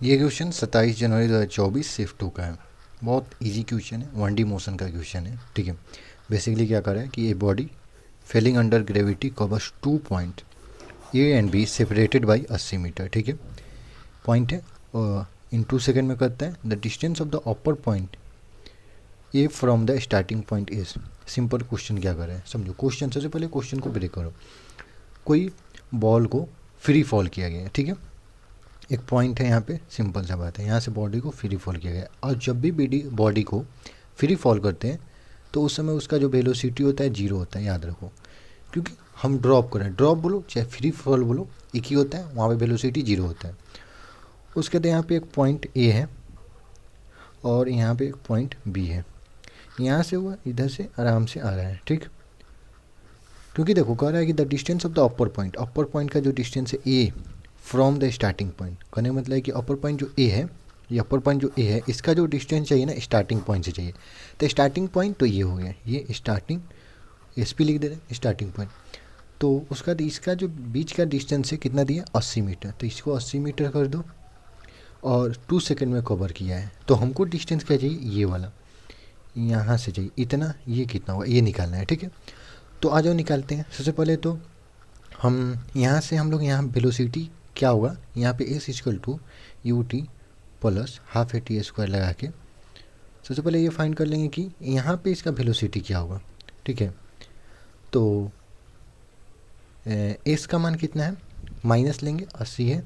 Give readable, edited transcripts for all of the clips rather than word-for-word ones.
ये क्वेश्चन 27 जनवरी 2024 शिफ्ट 2 का है। बहुत इजी क्वेश्चन है, 1D मोशन का क्वेश्चन है। ठीक है, बेसिकली क्या कर रहा है कि ये body falling under gravity covers 2 point A and B separated by 80 metre. ठीक है, पॉइंट है और इन 2 सेकेंड में करता है the distance of the upper point A from the starting point is. Simple question क्या कर रहा है समझो। क्वेश्चन सबसे पहले क्वेश्चन को ब्रेक करो। कोई बॉल को फ्री फॉल किया गया है। ठीक है, एक पॉइंट है यहाँ पे, सिंपल सा बात है, यहाँ से बॉडी को फ्री फॉल किया गया। और जब भी बॉडी को फ्री फॉल करते हैं तो उस समय उसका जो वेलोसिटी होता है 0 होता है, याद रखो। क्योंकि हम ड्रॉप कर रहे हैं, ड्रॉप बोलो चाहे फ्री फॉल बोलो एक ही होता है, वहाँ पे वेलोसिटी 0 होता है। उसके बाद यहाँ पे एक पॉइंट ए है और यहाँ पे एक पॉइंट बी है। यहाँ से वो इधर से आराम से आ रहा है। ठीक, क्योंकि देखो कह रहा है कि the distance of the upper point का जो डिस्टेंस है ए फ्रॉम द स्टार्टिंग पॉइंट, कहने का मतलब है कि अपर पॉइंट जो ए है, ये अपर पॉइंट जो ए है इसका जो डिस्टेंस चाहिए ना स्टार्टिंग पॉइंट से चाहिए। तो स्टार्टिंग पॉइंट तो ये हो गया, ये स्टार्टिंग एस पी लिख दे रहे हैं स्टार्टिंग पॉइंट। तो उसका इसका जो बीच का डिस्टेंस है कितना दिया 80 मीटर। तो इसको 80 मीटर कर दो और 2 सेकेंड में कवर किया है। तो हमको डिस्टेंस क्या चाहिए, ये वाला यहाँ से चाहिए इतना, ये कितना होगा ये निकालना है। ठीक है, तो आ जाओ निकालते हैं। सबसे पहले तो हम यहाँ से हम लोग यहाँ वेलोसिटी क्या होगा, यहाँ पे S equal to u t plus half a t square लगा के सबसे पहले ये फाइंड कर लेंगे कि यहाँ पे इसका वेलोसिटी क्या होगा। ठीक है, तो एस का मान कितना है, माइनस लेंगे 80 है।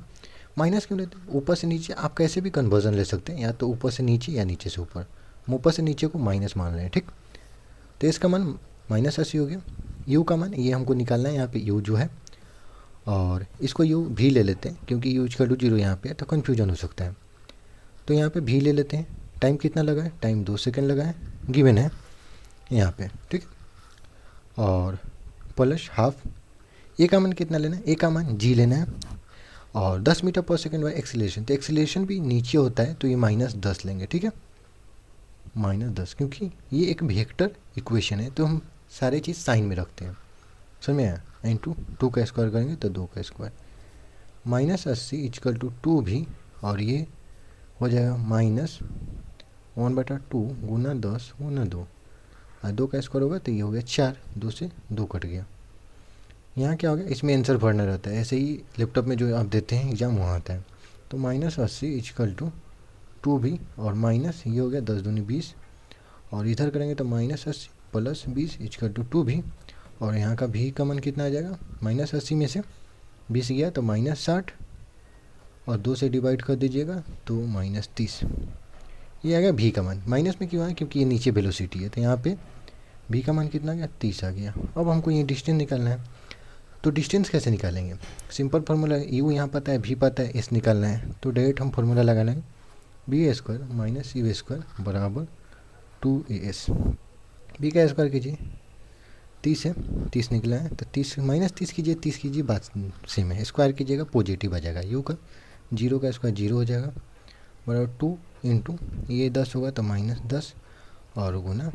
माइनस क्यों लेते हैं, ऊपर से नीचे आप कैसे भी कन्वर्जन ले सकते हैं, या तो ऊपर से नीचे या नीचे से ऊपर। हम ऊपर से नीचे को माइनस मान रहे हैं। ठीक, तो इसका मान -80 हो गया। यू का मान ये हमको निकालना है, यहाँ पे यू जो है, और इसको यू भी ले लेते हैं क्योंकि यू इक्वल टू 0 यहाँ पे है तो कन्फ्यूजन हो सकता है। तो यहाँ पे भी ले लेते हैं। टाइम कितना लगा है, टाइम 2 सेकेंड लगा है, गिवन है यहाँ पे। ठीक, और प्लस हाफ ए का मान कितना लेना है, ए का मान जी लेना है, और 10 मीटर पर सेकेंड बाई एक्सीलरेशन। तो एक्सीलरेशन भी नीचे होता है तो ये -10 लेंगे। ठीक है, -10 क्योंकि ये एक वेक्टर इक्वेशन है तो हम सारे चीज़ साइन में रखते हैं। समझ में आया, इंटू 2 का स्क्वायर करेंगे तो 2 का स्क्वायर, -80 इक्वल टू 2 भी, और ये हो जाएगा -1/2 गुना 10 गुना 2, और 2 का स्क्वायर होगा तो ये हो गया 4, 2 से 2 कट गया। यहाँ क्या हो गया, इसमें आंसर भरना रहता है, ऐसे ही लैपटॉप में जो आप देते हैं एग्जाम वहाँ आता है। तो -80 इक्वल टू 2 भी, और माइनस ये हो गया 10 दूनी 20, और इधर करेंगे तो -80 प्लस 20 इक्वल टू 2 भी, और यहाँ का भी का मान कितना आ जाएगा, -80 में से 20 गया तो -60, और 2 से डिवाइड कर दीजिएगा तो -30। ये आ गया भी का मान। माइनस में क्यों आया, क्योंकि ये नीचे वेलोसिटी है, तो यहाँ पे भी का मान कितना आ गया 30 आ गया। अब हमको ये डिस्टेंस निकालना है, तो डिस्टेंस कैसे निकालेंगे, सिंपल फार्मूला, यू यहाँ पता है भी पता है, एस निकालना है। तो डायरेक्ट हम फार्मूला लगा लेंगे, v a square minus u square बराबर 2AS। बी का स्क्वायर कीजिए, 30 है, 30 निकला है तो 30 -30 कीजिए, 30 कीजिए, बात सेम है। स्क्वायर कीजिएगा पॉजिटिव आ जाएगा, यू का 0 का स्क्वायर 0 हो जाएगा, बराबर 2 इंटू ये 10 होगा तो -10 और गुना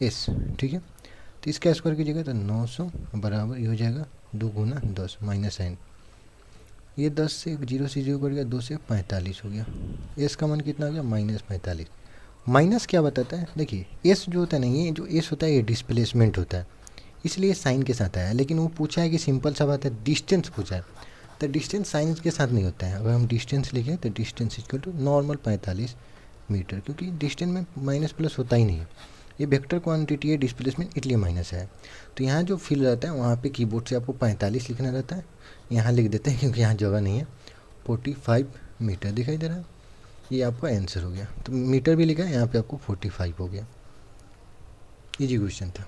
एस। ठीक है, तो इसका स्क्वायर कीजिएगा तो 900 बराबर ये हो जाएगा 2 गुना 10 माइनस साइन, ये 10 से 0 से 0 कट गया, 2 से 45 हो गया। एस का मान कितना हो गया -45। माइनस क्या बताता है, देखिए एस जो होता है ना, ये जो एस होता है ये डिस्प्लेसमेंट होता है, इसलिए साइन के साथ आया है। लेकिन वो पूछा है कि सिंपल सा बात है, डिस्टेंस पूछा है, तो डिस्टेंस साइन के साथ नहीं होता है। अगर हम डिस्टेंस लिखें तो distance equal to normal 45 metre, क्योंकि डिस्टेंस में माइनस प्लस होता ही नहीं है, ये वेक्टर क्वांटिटी है डिस्प्लेसमेंट, इसलिए माइनस है। तो यहाँ जो फील रहता है वहाँ पे कीबोर्ड से आपको 45 लिखना रहता है, यहाँ लिख देते हैं क्योंकि यहाँ जगह नहीं है। 45 मीटर दिखाई दे रहा है, ये आपका आंसर हो गया। तो मीटर भी लिखा है यहाँ पे आपको 45 हो गया। इजी क्वेश्चन था।